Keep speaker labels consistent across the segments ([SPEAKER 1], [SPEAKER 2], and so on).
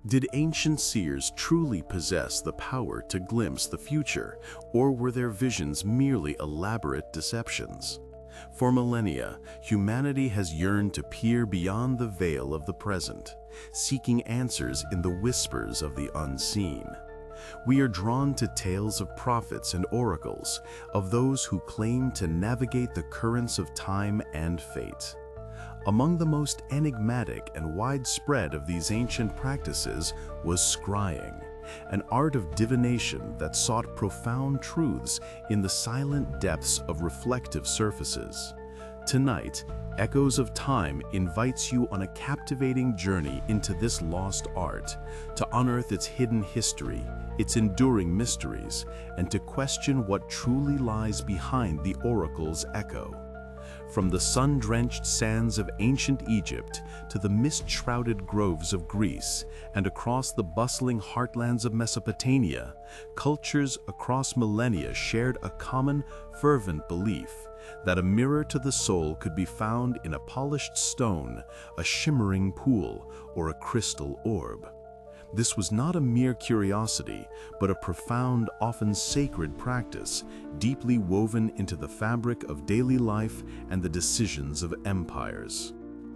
[SPEAKER 1] Did ancient seers truly possess the power to glimpse the future, or were their visions merely elaborate deceptions? For millennia, humanity has yearned to peer beyond the veil of the present, seeking answers in the whispers of the unseen. We are drawn to tales of prophets and oracles, of those who claim to navigate the currents of time and fate. Among the most enigmatic and widespread of these ancient practices was scrying, an art of divination that sought profound truths in the silent depths of reflective surfaces. Tonight, Echoes of Time invites you on a captivating journey into this lost art, to unearth its hidden history, its enduring mysteries, and to question what truly lies behind the oracle's echo. From the sun-drenched sands of ancient Egypt to the mist-shrouded groves of Greece and across the bustling heartlands of Mesopotamia, cultures across millennia shared a common, fervent belief that a mirror to the soul could be found in a polished stone, a shimmering pool, or a crystal orb. This was not a mere curiosity, but a profound, often sacred practice, deeply woven into the fabric of daily life and the decisions of empires.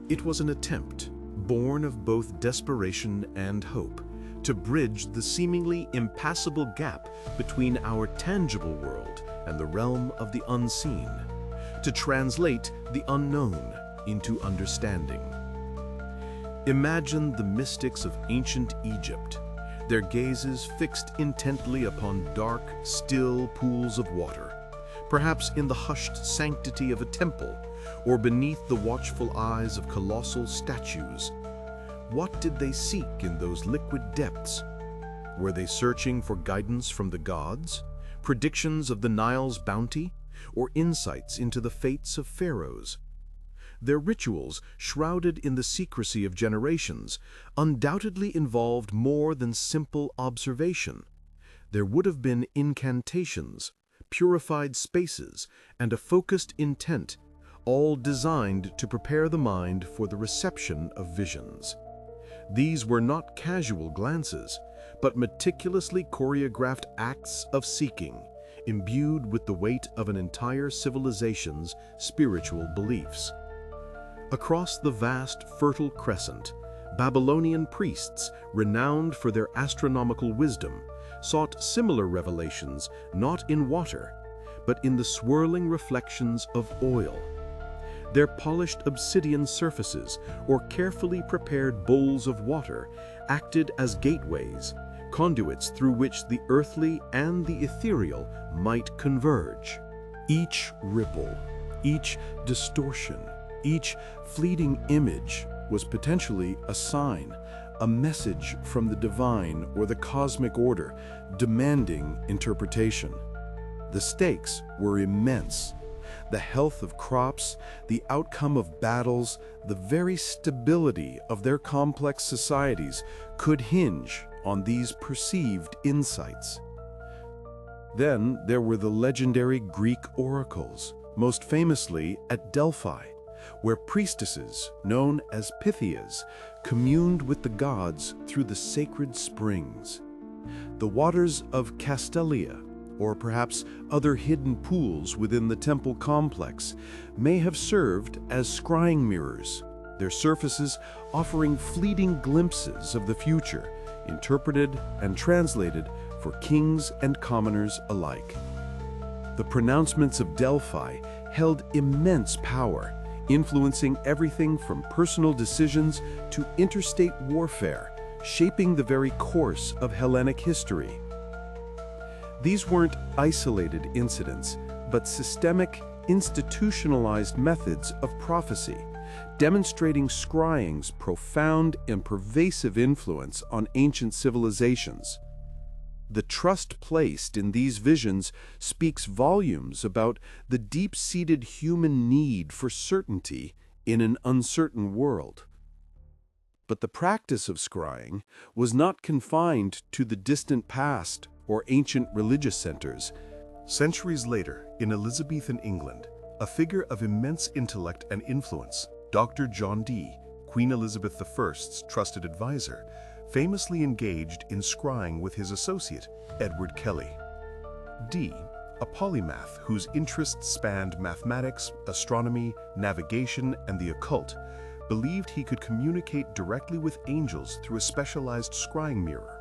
[SPEAKER 1] It was an attempt, born of both desperation and hope, to bridge the seemingly impassable gap between our tangible world and the realm of the unseen, to translate the unknown into understanding. Imagine the mystics of ancient Egypt, their gazes fixed intently upon dark, still pools of water, perhaps in the hushed sanctity of a temple, or beneath the watchful eyes of colossal statues. What did they seek in those liquid depths? Were they searching for guidance from the gods, predictions of the Nile's bounty, or insights into the fates of pharaohs? Their rituals, shrouded in the secrecy of generations, undoubtedly involved more than simple observation. There would have been incantations, purified spaces, and a focused intent, all designed to prepare the mind for the reception of visions. These were not casual glances, but meticulously choreographed acts of seeking, imbued with the weight of an entire civilization's spiritual beliefs. Across the vast, fertile crescent, Babylonian priests, renowned for their astronomical wisdom, sought similar revelations not in water, but in the swirling reflections of oil. Their polished obsidian surfaces or carefully prepared bowls of water acted as gateways, conduits through which the earthly and the ethereal might converge. Each ripple, each distortion, each fleeting image was potentially a sign, a message from the divine or the cosmic order, demanding interpretation. The stakes were immense. The health of crops, the outcome of battles, the very stability of their complex societies could hinge on these perceived insights. Then there were the legendary Greek oracles, most famously at Delphi, where priestesses, known as Pythias, communed with the gods through the sacred springs. The waters of Castelia, or perhaps other hidden pools within the temple complex, may have served as scrying mirrors, their surfaces offering fleeting glimpses of the future, interpreted and translated for kings and commoners alike. The pronouncements of Delphi held immense power, influencing everything from personal decisions to interstate warfare, shaping the very course of Hellenic history. These weren't isolated incidents, but systemic, institutionalized methods of prophecy, demonstrating scrying's profound and pervasive influence on ancient civilizations. The trust placed in these visions speaks volumes about the deep-seated human need for certainty in an uncertain world. But the practice of scrying was not confined to the distant past or ancient religious centers. Centuries later, in Elizabethan England, a figure of immense intellect and influence, Dr. John Dee,
[SPEAKER 2] Queen Elizabeth I's trusted advisor, famously engaged in scrying with his associate, Edward Kelley. Dee, a polymath whose interests spanned mathematics, astronomy, navigation, and the occult, believed he could communicate directly with angels through a specialized scrying mirror.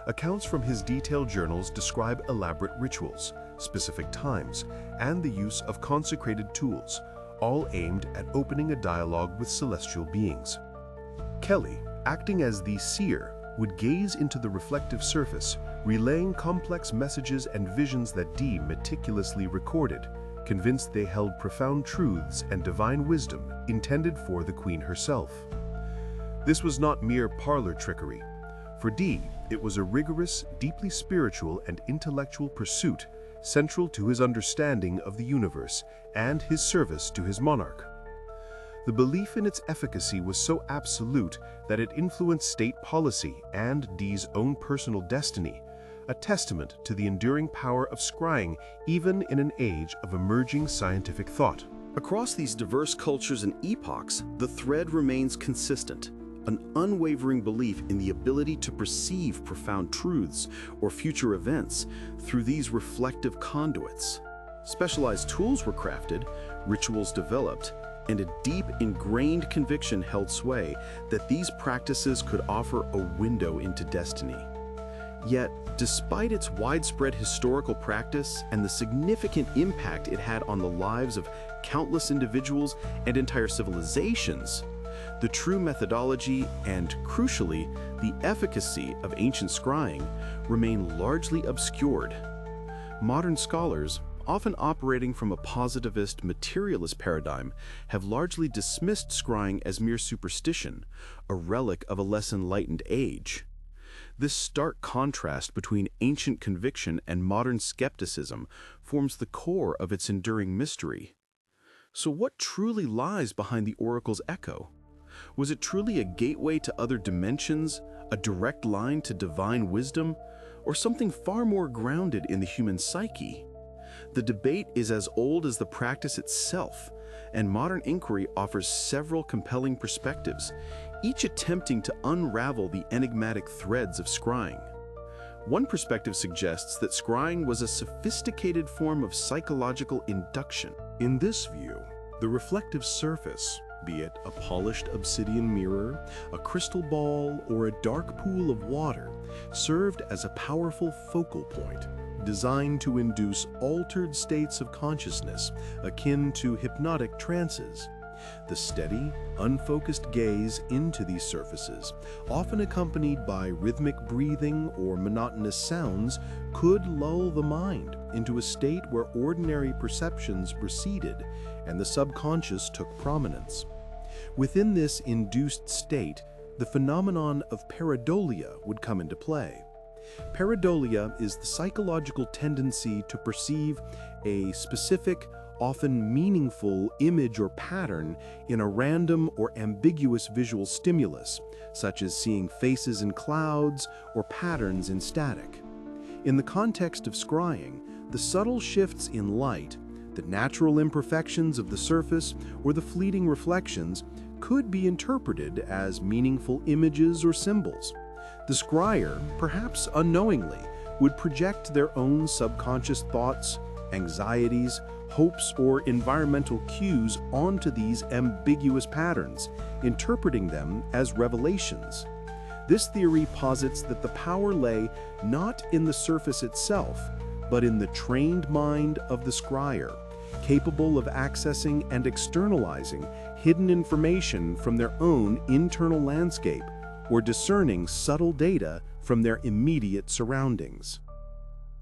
[SPEAKER 2] Accounts from his detailed journals describe elaborate rituals, specific times, and the use of consecrated tools, all aimed at opening a dialogue with celestial beings. Kelley, acting as the seer, would gaze into the reflective surface, relaying complex messages and visions that Dee meticulously recorded, convinced they held profound truths and divine wisdom intended for the Queen herself. This was not mere parlor trickery. For Dee, it was a rigorous, deeply spiritual and intellectual pursuit central to his understanding of the universe and his service to his monarch. The belief in its efficacy was so absolute that it influenced state policy and Dee's own personal destiny, a testament to the enduring power of scrying even in an age of emerging scientific thought.
[SPEAKER 3] Across these diverse cultures and epochs, the thread remains consistent, an unwavering belief in the ability to perceive profound truths or future events through these reflective conduits. Specialized tools were crafted, rituals developed, and a deep, ingrained conviction held sway that these practices could offer a window into destiny. Yet, despite its widespread historical practice and the significant impact it had on the lives of countless individuals and entire civilizations, the true methodology and, crucially, the efficacy of ancient scrying remain largely obscured. Modern scholars, often operating from a positivist, materialist paradigm, have largely dismissed scrying as mere superstition, a relic of a less enlightened age. This stark contrast between ancient conviction and modern skepticism forms the core of its enduring mystery. So what truly lies behind the oracle's echo? Was it truly a gateway to other dimensions, a direct line to divine wisdom, or something far more grounded in the human psyche? The debate is as old as the practice itself, and modern inquiry offers several compelling perspectives, each attempting to unravel the enigmatic threads of scrying. One perspective suggests that scrying was a sophisticated form of psychological induction.
[SPEAKER 2] In this view, the reflective surface, be it a polished obsidian mirror, a crystal ball, or a dark pool of water, served as a powerful focal point, designed to induce altered states of consciousness akin to hypnotic trances. The steady, unfocused gaze into these surfaces, often accompanied by rhythmic breathing or monotonous sounds, could lull the mind into a state where ordinary perceptions receded and the subconscious took prominence. Within this induced state, the phenomenon of pareidolia would come into play. Pareidolia is the psychological tendency to perceive a specific, often meaningful image or pattern in a random or ambiguous visual stimulus, such as seeing faces in clouds or patterns in static. In the context of scrying, the subtle shifts in light, the natural imperfections of the surface, or the fleeting reflections could be interpreted as meaningful images or symbols. The scryer, perhaps unknowingly, would project their own subconscious thoughts, anxieties, hopes, or environmental cues onto these ambiguous patterns, interpreting them as revelations. This theory posits that the power lay not in the surface itself, but in the trained mind of the scryer, capable of accessing and externalizing hidden information from their own internal landscape, or discerning subtle data from their immediate surroundings.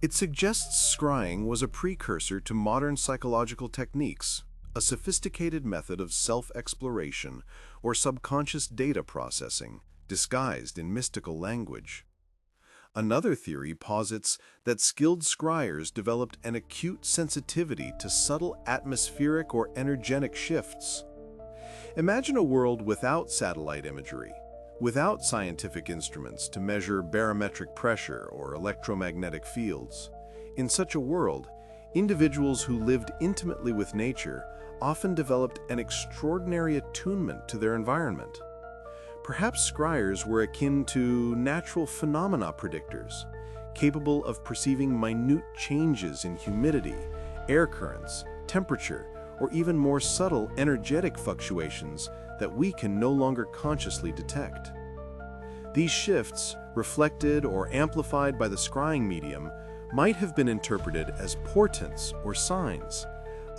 [SPEAKER 1] It suggests scrying was a precursor to modern psychological techniques, a sophisticated method of self-exploration or subconscious data processing, disguised in mystical language. Another theory posits that skilled scryers developed an acute sensitivity to subtle atmospheric or energetic shifts. Imagine a world without satellite imagery, without scientific instruments to measure barometric pressure or electromagnetic fields. In such a world, individuals who lived intimately with nature often developed an extraordinary attunement to their environment.
[SPEAKER 2] Perhaps scryers were akin to natural phenomena predictors, capable of perceiving minute changes in humidity, air currents, temperature, or even more subtle energetic fluctuations that we can no longer consciously detect. These shifts, reflected or amplified by the scrying medium, might have been interpreted as portents or signs.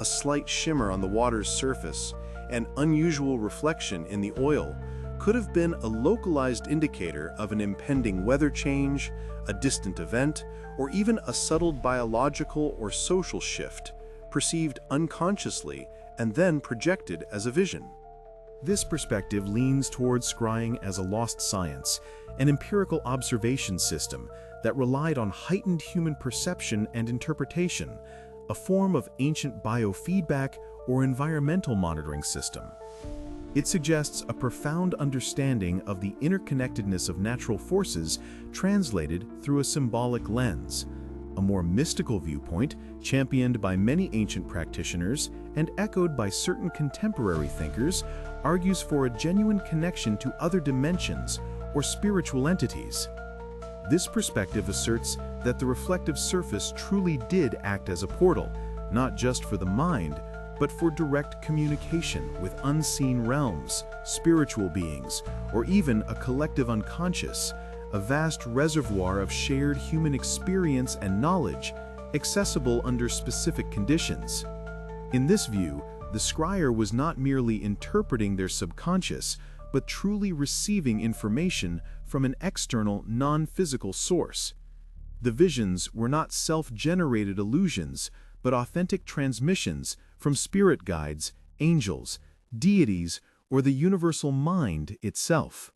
[SPEAKER 2] A slight shimmer on the water's surface, an unusual reflection in the oil, could have been a localized indicator of an impending weather change, a distant event, or even a subtle biological or social shift, perceived unconsciously and then projected as a vision.
[SPEAKER 1] This perspective leans towards scrying as a lost science, an empirical observation system that relied on heightened human perception and interpretation, a form of ancient biofeedback or environmental monitoring system. It suggests a profound understanding of the interconnectedness of natural forces translated through a symbolic lens. A more mystical viewpoint, championed by many ancient practitioners and echoed by certain contemporary thinkers, argues for a genuine connection to other dimensions or spiritual entities. This perspective asserts that the reflective surface truly did act as a portal, not just for the mind, but for direct communication with unseen realms, spiritual beings, or even a collective unconscious, a vast reservoir of shared human experience and knowledge, accessible under specific conditions. In this view, the scryer was not merely interpreting their subconscious, but truly receiving information from an external, non-physical source. The visions were not self-generated illusions, but authentic transmissions from spirit guides, angels, deities, or the universal mind itself.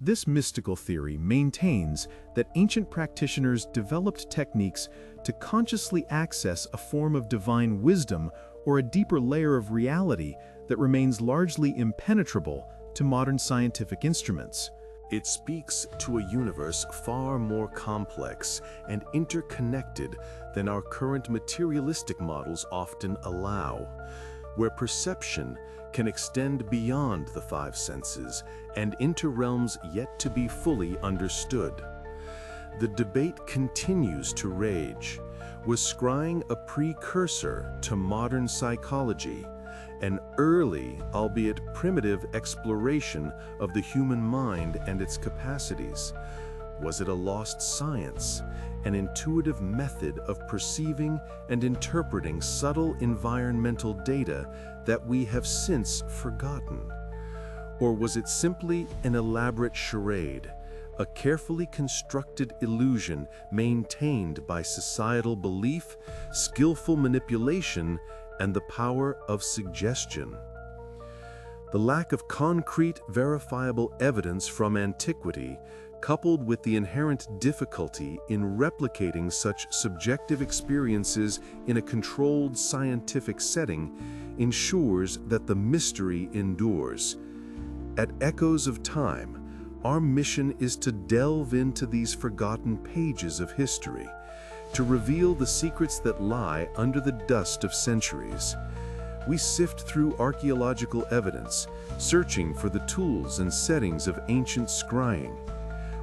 [SPEAKER 1] This mystical theory maintains that ancient practitioners developed techniques to consciously access a form of divine wisdom or a deeper layer of reality that remains largely impenetrable to modern scientific instruments.
[SPEAKER 2] It speaks to a universe far more complex and interconnected than our current materialistic models often allow, where perception can extend beyond the five senses and into realms yet to be fully understood. The debate continues to rage. Was scrying a precursor to modern psychology, an early, albeit primitive, exploration of the human mind and its capacities? Was it a lost science, an intuitive method of perceiving and interpreting subtle environmental data that we have since forgotten? Or was it simply an elaborate charade, a carefully constructed illusion maintained by societal belief, skillful manipulation, and the power of suggestion? The lack of concrete, verifiable evidence from antiquity, coupled with the inherent difficulty in replicating such subjective experiences in a controlled scientific setting, ensures that the mystery endures. At Echoes of Time, our mission is to delve into these forgotten pages of history, to reveal the secrets that lie under the dust of centuries. We sift through archaeological evidence, searching for the tools and settings of ancient scrying.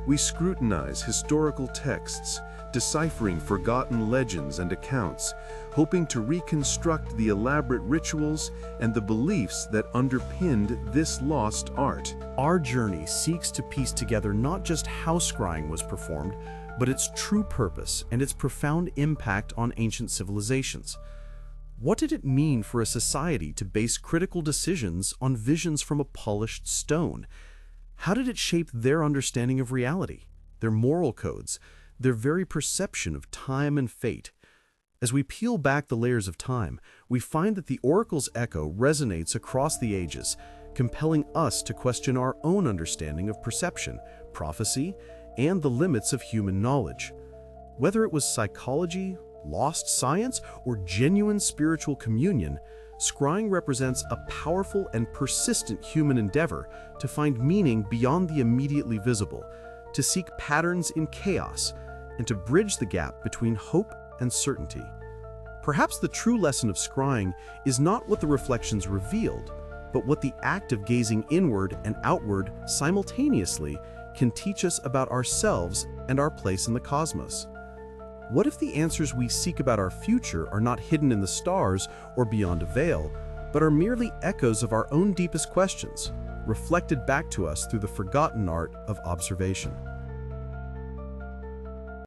[SPEAKER 2] We scrutinize historical texts, deciphering forgotten legends and accounts, hoping to reconstruct the elaborate rituals and the beliefs that underpinned this lost art.
[SPEAKER 1] Our journey seeks to piece together not just how scrying was performed, but its true purpose and its profound impact on ancient civilizations. What did it mean for a society to base critical decisions on visions from a polished stone? How did it shape their understanding of reality, their moral codes, their very perception of time and fate? As we peel back the layers of time, we find that the oracle's echo resonates across the ages, compelling us to question our own understanding of perception, prophecy, and the limits of human knowledge. Whether it was psychology, lost science, or genuine spiritual communion, scrying represents a powerful and persistent human endeavor to find meaning beyond the immediately visible, to seek patterns in chaos, and to bridge the gap between hope and certainty. Perhaps the true lesson of scrying is not what the reflections revealed, but what the act of gazing inward and outward simultaneously can teach us about ourselves and our place in the cosmos. What if the answers we seek about our future are not hidden in the stars or beyond a veil, but are merely echoes of our own deepest questions, reflected back to us through the forgotten art of observation?